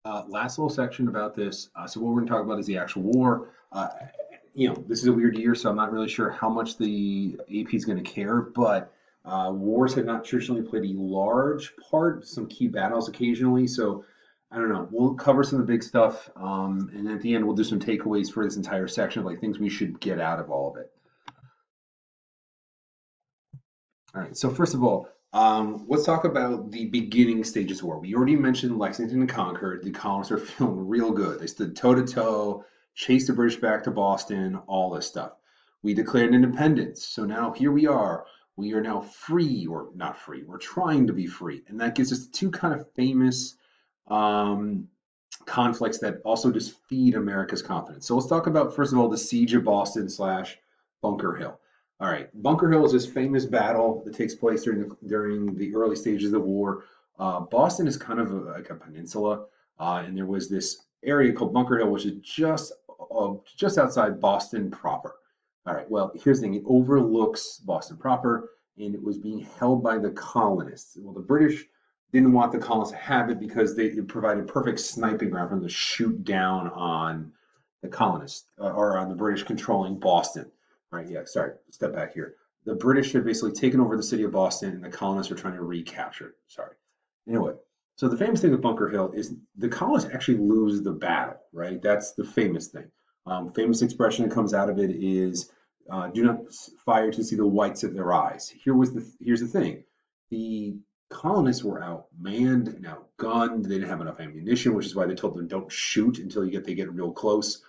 Last little section about this. So what we're going to talk about is the actual war. This is a weird year, so I'm not really sure how much the AP is going to care, but wars have not traditionally played a large part, some key battles occasionally. So I don't know. We'll cover some of the big stuff, and at the end we'll do some takeaways for this entire section of like things we should get out of all of it. All right. So first of all, let's talk about the beginning stages of war. We already mentioned Lexington and Concord. The colonists are feeling real good. They stood toe to toe, chased the British back to Boston, all this stuff. We declared independence. So now here we are. We are now free, or not free. We're trying to be free, and that gives us two kind of famous um, conflicts that also just feed America's confidence. So let's talk about first of all the siege of Boston slash Bunker Hill. All right, Bunker Hill is this famous battle that takes place during the early stages of the war. Boston is kind of like a peninsula, and there was this area called Bunker Hill, which is just outside Boston proper. All right, well, here's the thing: it overlooks Boston proper, and it was being held by the colonists. Well, the British didn't want the colonists to have it because it provided perfect sniping ground for them to shoot down on the colonists or on the British controlling Boston. Right, yeah, sorry, step back here. The British had basically taken over the city of Boston and the colonists were trying to recapture it. Sorry. Anyway, so the famous thing with Bunker Hill is the colonists actually lose the battle, right? That's the famous thing. Famous expression that comes out of it is do not fire to see the whites of their eyes. Here's the thing. The colonists were outmanned and outgunned. They didn't have enough ammunition, which is why they told them don't shoot until they get real close.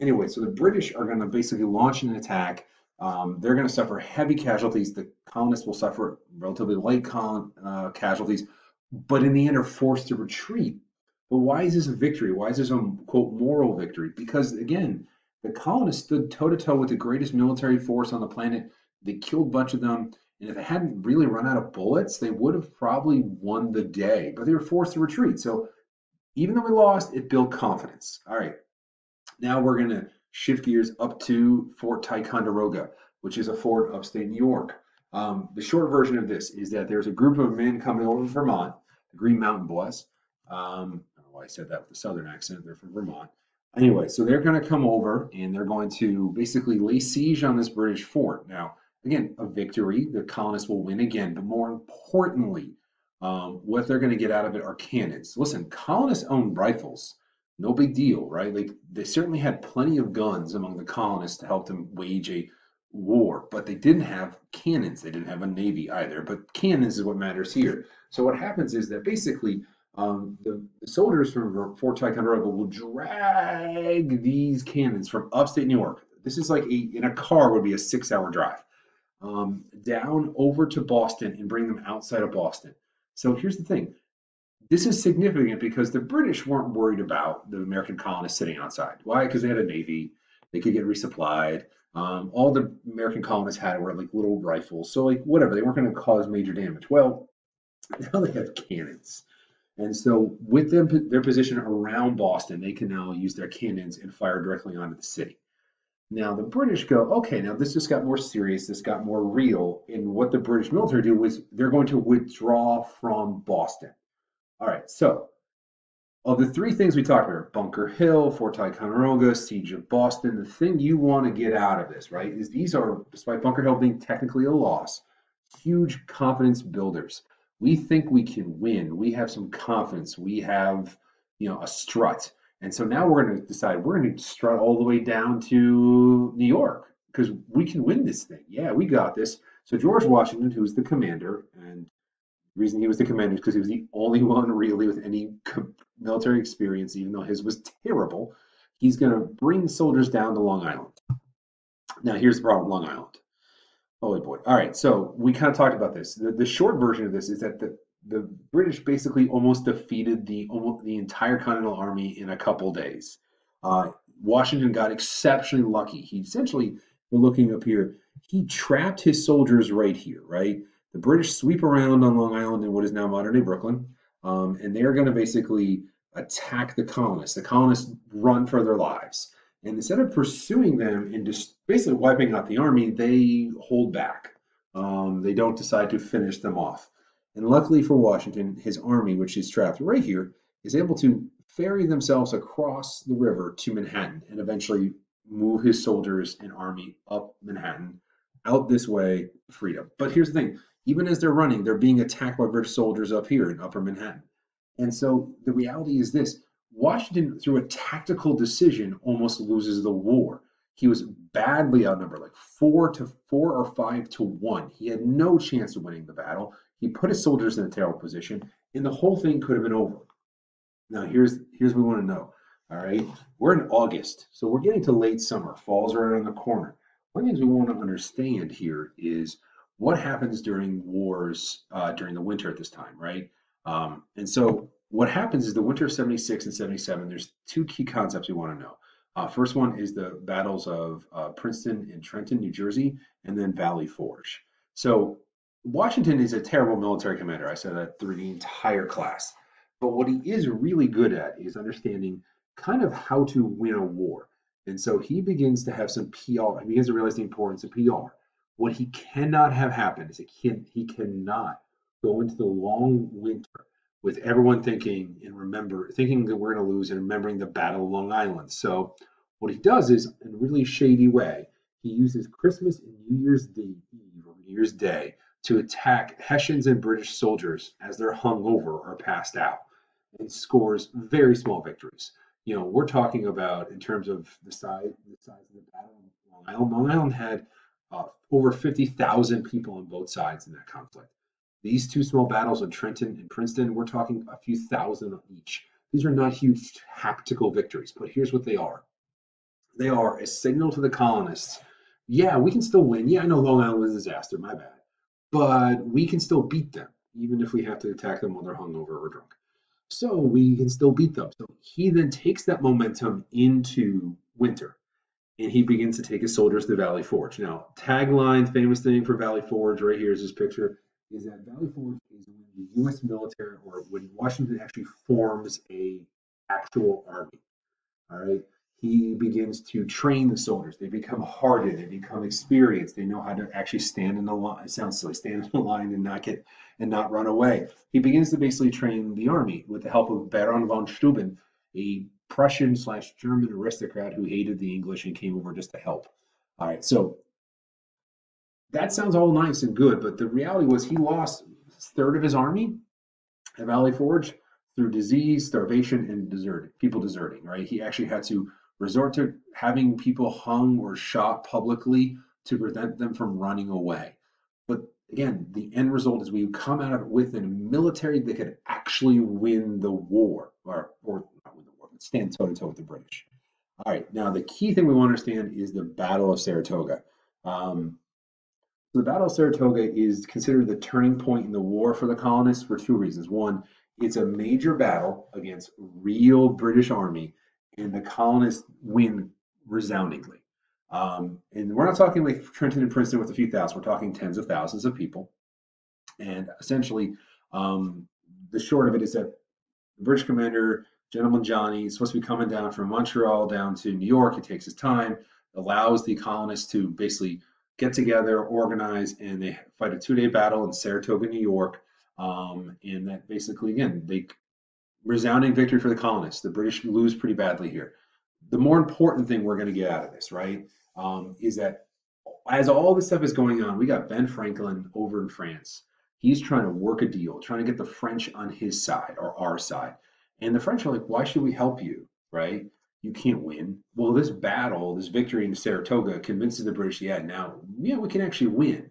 Anyway, so the British are going to basically launch an attack. They're going to suffer heavy casualties. The colonists will suffer relatively light casualties, but in the end are forced to retreat. But why is this a victory? Why is this a quote moral victory? Because again, the colonists stood toe to toe with the greatest military force on the planet. They killed a bunch of them, and if they hadn't really run out of bullets, they would have probably won the day. But they were forced to retreat. So even though we lost, it built confidence. All right, now we're going to shift gears up to Fort Ticonderoga, which is a fort upstate New York. The short version of this is that there's a group of men coming over from Vermont, the Green Mountain Boys. I don't know why I said that with a southern accent. They're from Vermont. Anyway, so they're going to come over and they're going to basically lay siege on this British fort. Now, again, a victory. The colonists will win again, but more importantly, what they're going to get out of it are cannons. Listen, colonists own rifles, no big deal, right? Like they certainly had plenty of guns among the colonists to help them wage a war, but they didn't have cannons. They didn't have a navy either. But cannons is what matters here. So what happens is that basically the soldiers from Fort Ticonderoga will drag these cannons from upstate New York. This is like in a car would be a 6 hour drive down over to Boston and bring them outside of Boston. So here's the thing: this is significant because the British weren't worried about the American colonists sitting outside. Why? Because they had a navy, they could get resupplied. All the American colonists had were like little rifles, so like whatever, they weren't going to cause major damage. Well, now they have cannons, and so with them their position around Boston, they can now use their cannons and fire directly onto the city. Now the British go, okay, now this just got more serious, this got more real, and what the British military do was they're going to withdraw from Boston. All right, so of the three things we talked about, Bunker Hill, Fort Ticonderoga, Siege of Boston, the thing you want to get out of this, right, is these are, despite Bunker Hill being technically a loss, huge confidence builders. We think we can win. We have some confidence. We have, a strut. And so now we're going to decide we're going to strut all the way down to New York because we can win this thing. Yeah, we got this. So George Washington, who's the commander, and the reason he was the commander is because he was the only one really with any military experience, even though his was terrible. He's going to bring soldiers down to Long Island. Now, here's the problem: Long Island. Holy boy! All right, so we kind of talked about this. The short version of this is that the British basically almost defeated the entire Continental Army in a couple days. Washington got exceptionally lucky. He essentially, we're looking up here, he trapped his soldiers right here, right? The British sweep around on Long Island in what is now modern day Brooklyn, and they're going to basically attack the colonists. The colonists run for their lives. And instead of pursuing them and just basically wiping out the army, they hold back. They don't decide to finish them off. And luckily for Washington, his army, which is trapped right here, is able to ferry themselves across the river to Manhattan and eventually move his soldiers and army up Manhattan, out this way, freedom. But here's the thing, even as they're running, they're being attacked by British soldiers up here in upper Manhattan. And so the reality is this: Washington, through a tactical decision, almost loses the war. He was badly outnumbered, like 4 or 5 to 1. He had no chance of winning the battle. He put his soldiers in a terrible position, and the whole thing could have been over. Now, here's what we want to know. All right, we're in August, so we're getting to late summer. Fall's right around the corner. One of the things we want to understand here is what happens during wars during the winter at this time, right? And so what happens is the winter of 76 and 77, there's two key concepts we want to know. First one is the battles of Princeton and Trenton, New Jersey, and then Valley Forge. So Washington is a terrible military commander. I said that through the entire class. But what he is really good at is understanding kind of how to win a war. And so he begins to have some PR. He begins to realize the importance of PR. What he cannot have happen is he cannot go into the long winter with everyone thinking thinking that we're going to lose and remembering the Battle of Long Island. So what he does is, in a really shady way, he uses Christmas and New Year's Eve or New Year's Day to attack Hessians and British soldiers as they're hung over or passed out, and scores very small victories. We're talking about, in terms of the size of the battle of Long Island. Long Island had over 50,000 people on both sides in that conflict. These two small battles of Trenton and Princeton, we're talking a few thousand each. These are not huge tactical victories, but here's what they are. They are a signal to the colonists. Yeah, we can still win. Yeah, I know Long Island was a disaster, my bad. But we can still beat them, even if we have to attack them while they're hungover or drunk. So we can still beat them. So he then takes that momentum into winter, and he begins to take his soldiers to Valley Forge. Now, tagline, famous thing for Valley Forge, right here is this picture, is that Valley Forge is when the U.S. military, or when Washington actually forms a actual army. All right. He begins to train the soldiers. They become hardened. They become experienced. They know how to actually stand in the line. It sounds silly, stand in the line and not run away. He begins to basically train the army with the help of Baron von Steuben, a Prussian/German aristocrat who hated the English and came over just to help. All right, so that sounds all nice and good, but the reality was he lost a third of his army at Valley Forge through disease, starvation, and people deserting, right? He actually had to resort to having people hung or shot publicly to prevent them from running away. But again, the end result is we come out of it with a military that could actually win the war, or not win the war, but stand toe to toe with the British. All right, now the key thing we want to understand is the Battle of Saratoga. The Battle of Saratoga is considered the turning point in the war for the colonists for two reasons. One, it's a major battle against real British army, and the colonists win resoundingly. And we're not talking like Trenton and Princeton with a few thousand, we're talking tens of thousands of people. And essentially, the short of it is that the British commander, Gentleman Johnny, is supposed to be coming down from Montreal down to New York. He takes his time, allows the colonists to basically get together, organize, and they fight a 2-day battle in Saratoga, New York. And that basically, again, resounding victory for the colonists. The British lose pretty badly here. The more important thing we're going to get out of this, right, is that as all this stuff is going on, we got Ben Franklin over in France. He's trying to work a deal, trying to get the French on his side or our side. And the French are like, why should we help you, right? You can't win. Well, this battle, this victory in Saratoga convinces the British, yeah, we can actually win.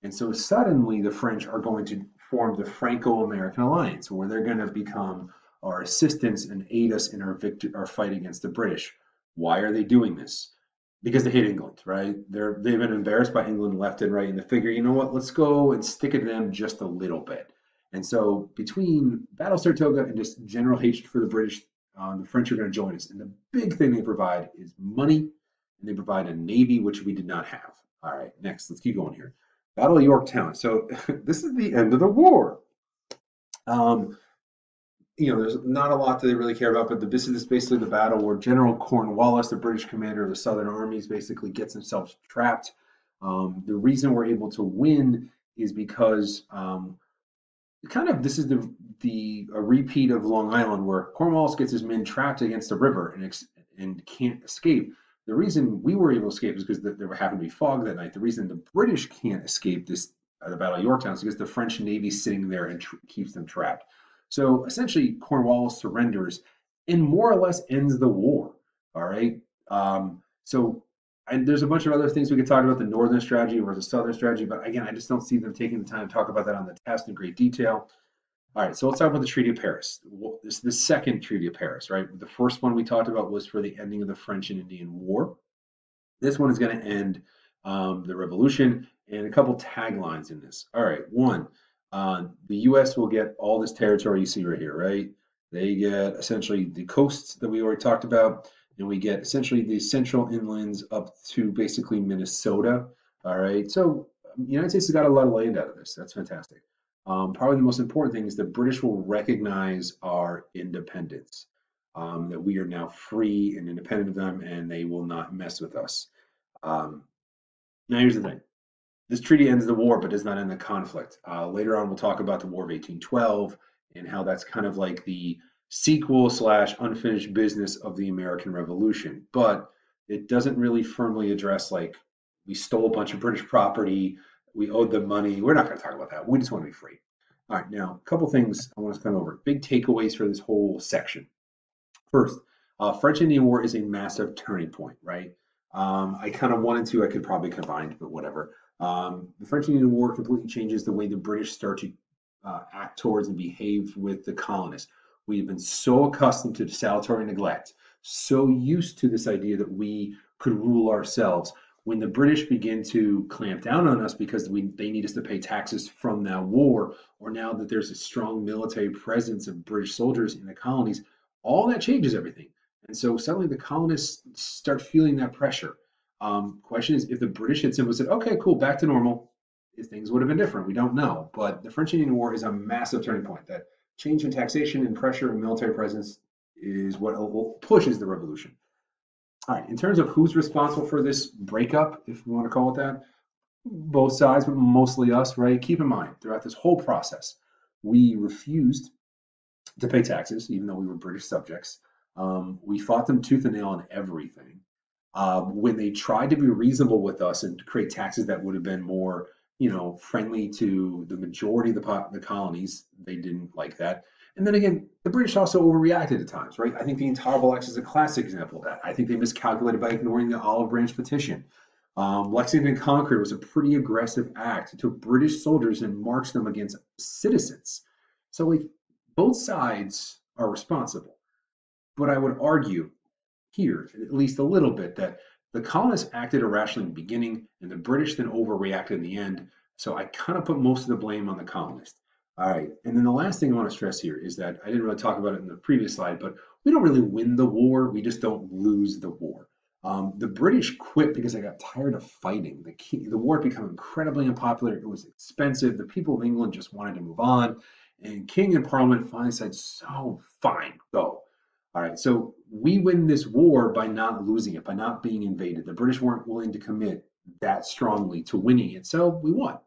And so suddenly the French are going to form the Franco-American alliance, where they're going to become our assistants and aid us in our fight against the British. Why are they doing this? Because they hate England, right? They've been embarrassed by England left and right, and they figure, you know what, let's go and stick it to them just a little bit. And so between Battle of Saratoga and just general hatred for the British, the French are going to join us. And the big thing they provide is money, and they provide a navy, which we did not have. All right, next, let's keep going here. Battle of Yorktown. So this is the end of the war. There's not a lot that they really care about, but this is basically the battle where General Cornwallis, the British commander of the Southern armies, basically gets himself trapped. The reason we're able to win is because kind of this is the a repeat of Long Island where Cornwallis gets his men trapped against the river and can't escape. The reason we were able to escape is because there happened to be fog that night. The reason the British can't escape this the Battle of Yorktown is because the French Navy's sitting there and keeps them trapped. So essentially, Cornwallis surrenders and more or less ends the war. All right. So and there's a bunch of other things we could talk about the northern strategy versus southern strategy, but again, I just don't see them taking the time to talk about that on the test in great detail. All right, so let's talk about the Treaty of Paris. This is the second Treaty of Paris, right? The first one we talked about was for the ending of the French and Indian War. This one is going to end the revolution, and a couple taglines in this. All right, one, the U.S. will get all this territory you see right here, right? They get essentially the coasts that we already talked about, and we get essentially the central inlands up to basically Minnesota. All right, so the United States has got a lot of land out of this. That's fantastic. Probably the most important thing is the British will recognize our independence, that we are now free and independent of them, and they will not mess with us. Um, Now, here's the thing. This treaty ends the war, but does not end the conflict. Later on, we'll talk about the War of 1812 and how that's kind of like the sequel slash unfinished business of the American Revolution. But it doesn't really firmly address like we stole a bunch of British property, we owed them money. We're not going to talk about that. We just want to be free. All right, now a couple things I want to kind of over. Big takeaways for this whole section. First, French Indian War is a massive turning point, right? I kind of wanted to, I could probably combine, but whatever. The French Indian War completely changes the way the British start to act towards and behave with the colonists. We have been so accustomed to salutary neglect, so used to this idea that we could rule ourselves. When the British begin to clamp down on us because they need us to pay taxes from that war, or now that there's a strong military presence of British soldiers in the colonies, all that changes everything. And so suddenly the colonists start feeling that pressure. Question is, if the British had simply said, okay, cool, back to normal, if things would have been different. We don't know. But the French Indian War is a massive turning point. That change in taxation and pressure and military presence is what pushes the revolution. All right, in terms of who's responsible for this breakup, if we want to call it that, both sides, but mostly us, right? Keep in mind, throughout this whole process, we refused to pay taxes, even though we were British subjects. We fought them tooth and nail on everything. When they tried to be reasonable with us and create taxes that would have been more, friendly to the majority of the colonies, they didn't like that. And then again, the British also overreacted at times, right? I think the Intolerable Acts is a classic example of that. I think they miscalculated by ignoring the Olive Branch petition. Lexington Concord was a pretty aggressive act. It took British soldiers and marched them against citizens. So, like, both sides are responsible. But I would argue here, at least a little bit, that the colonists acted irrationally in the beginning and the British then overreacted in the end. So I kind of put most of the blame on the colonists. All right. And then the last thing I want to stress here is that I didn't really talk about it in the previous slide, but we don't really win the war. We just don't lose the war. The British quit because they got tired of fighting. The war had become incredibly unpopular. It was expensive. The people of England just wanted to move on. And King and Parliament finally said, so fine, go. All right, so we win this war by not losing it, by not being invaded. The British weren't willing to commit that strongly to winning it, so we won.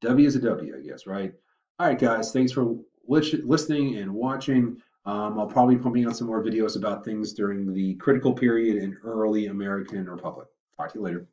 W is a W, I guess, right? All right, guys, thanks for listening and watching. I'll probably be pumping out some more videos about things during the critical period in early American Republic. Talk to you later.